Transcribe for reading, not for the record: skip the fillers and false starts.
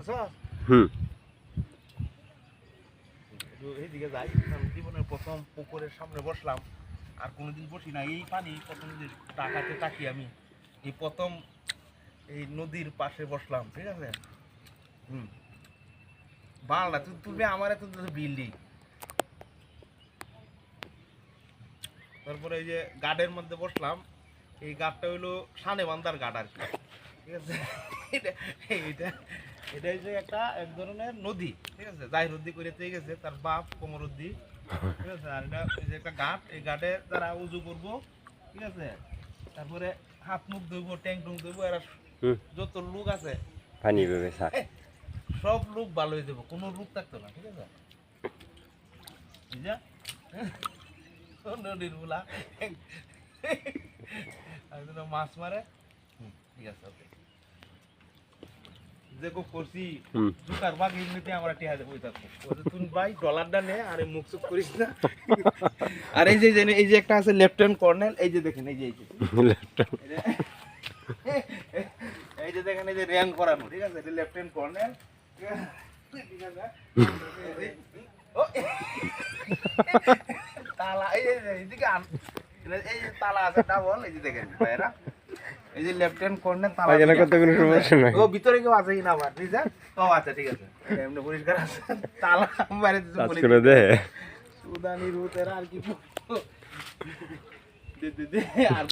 দেখতেছ? এইদিকে যাই, জীবনের প্রথম পুকুরের সামনে বসলাম, আর কোনোদিন বসি না। এই পানি প্রথম যে টাকাতে তাকি আমি এই প্রথম এই নদীর পাশে বসলাম, ঠিক আছে। বাংলা তুমি আমার এত বিল্ডিং, তারপরে এই যে গার্ডের মধ্যে বসলাম। এই গাড়টা হইলো সানে বান্দার গার্ড আর কি, ঠিক আছে। এটা এটা এটা হচ্ছে এক ধরনের নদী, ঠিক আছে। যাই নদী করে ঠিক আছে, তার বাপ কোমরদ্দি, ঠিক আছে। আর এটা এই যে একটা ঘাট, এই ঘাটে তারা উজু করবো, ঠিক আছে। তারপরে হাত মুখ ধুইব, ট্যাং টুং ধুইব। এরা যত লোক আছে পানি পাবে সব লোক ভালো হয়ে যাবো, কোনো লোক থাকতো না, ঠিক আছে। নদীর গুলা মাছ মারে, ঠিক আছে। দেখো করছি দুটার ভাগ এমনিতে আমরা টিহা দেবো। তুমি ভাই ডলারটা নে, আর মুখ চুপ করিস না। আর এই যে একটা আছে লেফটেন্যান্ট কর্নেল, এই যে দেখেন, এই যে এই যে দেখেন, এই যে র্যাঙ্ক করানো, ঠিক আছে। এটা লেফটেন্যান্ট কর্নেল, ঠিক আছে। তালা এইদিকে এই যে তালা আছে ডাবল, এই যে দেখেন ভাইরা, এই যে লেফটেন্যান্ট কর্নেল তালা। এখানে কত কোনো সমস্যা নাই। ও ভিতরে কেউ আছে কিনা আবার, ঠিক আছে। ও আচ্ছা, ঠিক আছে, এমনি পরিষ্কার আছে। তালা বাইরে কাজ করে দে সুদানি রুতের আর কি দে আর